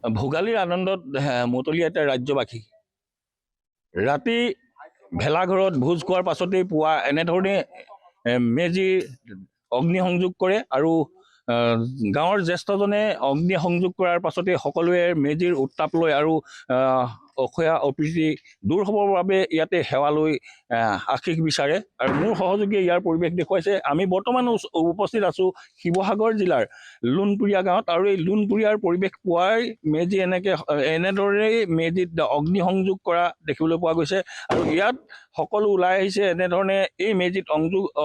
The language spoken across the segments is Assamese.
ভোগালীৰ আনন্দত মতলীয়াতে ৰাজ্যবাসী ৰাতি ভেলাঘৰত ভোজ খোৱাৰ পাছতেই পুৱা এনেধৰণে মেজি অগ্নিসংযোগ কৰে আৰু গাঁৱৰ জ্যেষ্ঠজনে অগ্নিসংযোগ কৰাৰ পাছতেই সকলোৱে মেজিৰ উত্তাপ লয় আৰু অসূয়া অপ্ৰীতি দূৰ হ'বৰ বাবে ইয়াতে সেৱা লৈ আশীষ বিচাৰে। আৰু মোৰ সহযোগীয়ে ইয়াৰ পৰিৱেশ দেখুৱাইছে। আমি বৰ্তমান উপস্থিত আছোঁ শিৱসাগৰ জিলাৰ লোণপুৰীয়া গাঁৱত আৰু এই লোণপুৰীয়াৰ পৰিৱেশ পুৱাই মেজি এনেদৰেই মেজিত অগ্নিসংযোগ কৰা দেখিবলৈ পোৱা গৈছে। আৰু ইয়াত সকলো ওলাই আহিছে এনেধৰণে এই মেজিত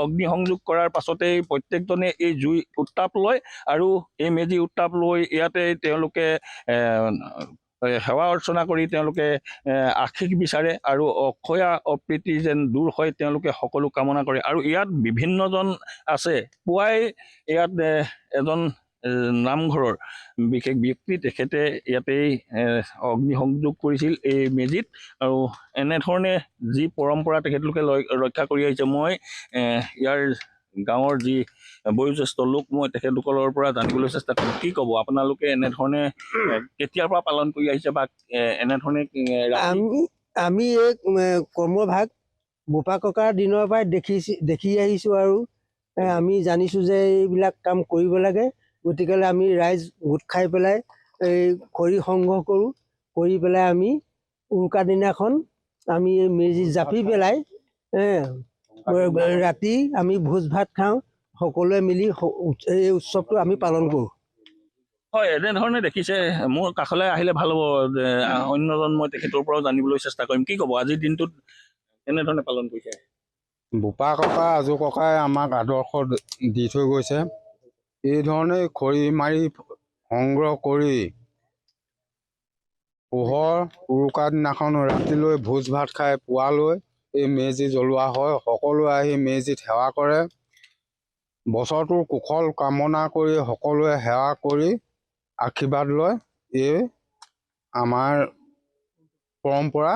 অগ্নিসংযোগ কৰাৰ পাছতেই প্ৰত্যেকজনে এই জুই উত্তাপ লয় আৰু এই মেজি উত্তাপ লৈ ইয়াতে তেওঁলোকে সেৱা অৰ্চনা কৰি তেওঁলোকে আশীষ বিচাৰে আৰু অক্ষয়া অপ্ৰীতি যেন দূৰ হয় তেওঁলোকে সকলো কামনা কৰে। আৰু ইয়াত বিভিন্নজন আছে। পুৱাই ইয়াত এজন নামঘৰৰ বিশেষ ব্যক্তি তেখেতে ইয়াতেই অগ্নিসংযোগ কৰিছিল এই মেজিত। আৰু এনেধৰণে যি পৰম্পৰা তেখেতলোকে ৰক্ষা কৰি আহিছে, মই ইয়াৰ গাঁৱৰ যি বয়োজ্যেষ্ঠ লোক মই তেখেতলোকৰ পৰা জানিবলৈ চেষ্টা কৰিম। কি ক'ব আপোনালোকে এনেধৰণে কেতিয়াৰ পৰা পালন কৰি আহিছে বা এনেধৰণে আমি এই কৰ্মভাগ বোপা ককাৰ দিনৰ পৰাই দেখি আহিছোঁ আৰু আমি জানিছোঁ যে এইবিলাক কাম কৰিব লাগে। গতিকে আমি ৰাইজ গোট খাই পেলাই এই খৰি সংগ্ৰহ কৰোঁ, কৰি পেলাই আমি উৰুকা দিনাখন আমি এই মেজি জাপি পেলাই ৰাতি আমি ভোজ ভাত খাওঁ, সকলোৱে মিলি এই উৎসৱটো আমি পালন কৰোঁ। হয়, এনেধৰণে দেখিছে। মোৰ কাষলৈ আহিলে ভাল হ'ব, অন্যজন মই তেখেতৰ পৰাও জানিবলৈ চেষ্টা কৰিম। কি ক'ব আজিৰ দিনটোত এনেধৰণে পালন কৰিছে? বোপা ককা আজু ককাই আমাক আদৰ্শ দি থৈ গৈছে। এই ধৰণে খৰি মাৰি সংগ্ৰহ কৰি পোহৰ উৰুকা দিনাখন ৰাতিলৈ ভোজ ভাত খাই পুৱালৈ এই মেজি জ্বলোৱা হয়। সকলোৱে আহি মেজিত সেৱা কৰে, বছৰটোৰ কুশল কামনা কৰি সকলোৱে সেৱা কৰি আশীৰ্বাদ লয়। এই আমাৰ পৰম্পৰা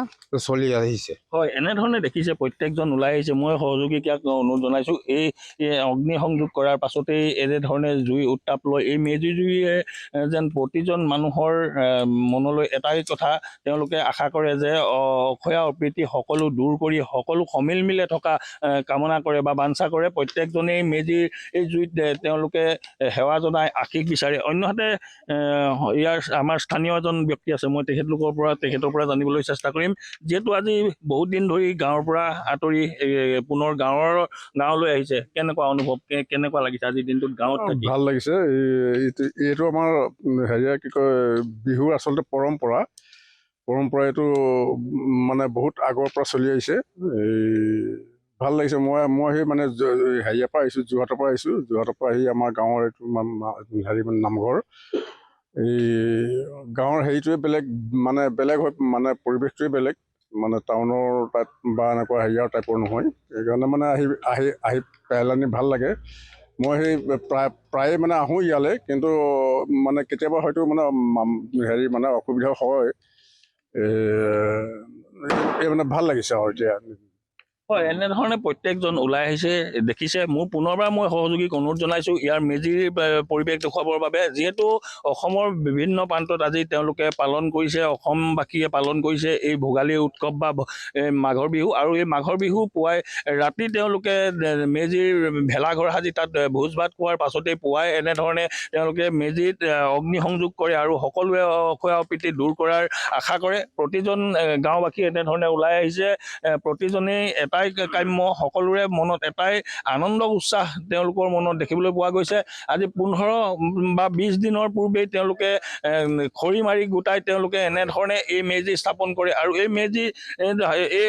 চলি আহিছে। হয়, এনেধৰণে দেখিছে প্ৰত্যেকজন ওলাই আহিছে। মই সহযোগীক অনুৰোধ জনাইছোঁ, এই অগ্নিসংযোগ কৰাৰ পাছতেই এনেধৰণে জুই উত্তাপ লয়। এই মেজি জুইয়ে যেন প্ৰতিজন মানুহৰ মনলৈ এটাই কথা তেওঁলোকে আশা কৰে যে অক্ষয়া অপ্ৰীতি সকলো দূৰ কৰি সকলো সমিল মিলে থকা কামনা কৰে বা বাঞ্ছা কৰে। প্ৰত্যেকজনেই মেজিৰ এই জুইত তেওঁলোকে সেৱা জনাই আশীষ বিচাৰে। অন্যহাতে ইয়াৰ আমাৰ স্থানীয় এজন ব্যক্তি আছে, মই তেখেতৰ পৰা জানিবলৈ চেষ্টা কৰিম। যিহেতু আজি বহুত দিন ধৰি গাঁৱৰ পৰা আঁতৰি পুনৰ গাঁৱলৈ আহিছে, কেনেকুৱা অনুভৱ, কেনেকুৱা লাগিছে আজিৰ দিনটোত গাঁৱত? ভাল লাগিছে। এইটো আমাৰ কি কয় বিহুৰ আচলতে পৰম্পৰা এইটো মানে বহুত আগৰ পৰা চলি আহিছে। ভাল লাগিছে। মই সেই মানে হেৰিয়াৰ পৰা আহিছোঁ, যোৰহাটৰ পৰা আহিছোঁ। যোৰহাটৰ পৰা আহি আমাৰ গাঁৱৰ এইটো নামঘৰ, এই গাঁৱৰ হেৰিটোৱে বেলেগ, মানে বেলেগ হয়, মানে পৰিৱেশটোৱে বেলেগ, মানে টাউনৰ টাইপ বা এনেকুৱা হেৰিয়াৰ টাইপৰ নহয়। সেইকাৰণে মানে আহি পেলানি ভাল লাগে। মই সেই প্ৰায়ে মানে আহোঁ ইয়ালৈ, কিন্তু মানে কেতিয়াবা হয়তো মানে অসুবিধা হয়। এই মানে ভাল লাগিছে আৰু এতিয়া। হয়, এনেধৰণে প্ৰত্যেকজন ওলাই আহিছে দেখিছে। মোৰ পুনৰবাৰ মই সহযোগীক অনুৰোধ জনাইছোঁ ইয়াৰ মেজিৰ পৰিৱেশ দেখুৱাবৰ বাবে। যিহেতু অসমৰ বিভিন্ন প্ৰান্তত আজি তেওঁলোকে পালন কৰিছে, অসমবাসীয়ে পালন কৰিছে এই ভোগালী উৎসৱ বা মাঘৰ বিহু। আৰু এই মাঘৰ বিহু পুৱাই ৰাতি তেওঁলোকে মেজিৰ ভেলাঘৰ সাজি তাত ভোজ ভাত খোৱাৰ পাছতেই পুৱাই এনেধৰণে তেওঁলোকে মেজিত অগ্নিসংযোগ কৰে আৰু সকলোৱে অক্ষয়া অপ্ৰীতি দূৰ কৰাৰ আশা কৰে। প্ৰতিজন গাঁওবাসী এনেধৰণে ওলাই আহিছে। প্ৰতিজনেই এটাই কাম্য, সকলোৰে মনত এটাই আনন্দ উৎসাহ তেওঁলোকৰ মনত দেখিবলৈ পোৱা গৈছে। আজি 15 বা 20 দিনৰ পূৰ্বেই তেওঁলোকে খৰি মাৰি গোটাই তেওঁলোকে এনেধৰণে এই মেজি স্থাপন কৰে। আৰু এই মেজি এই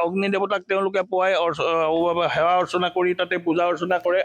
অগ্নি দেৱতাক তেওঁলোকে পুৱাই সেৱা অৰ্চনা কৰি তাতে পূজা অৰ্চনা কৰে।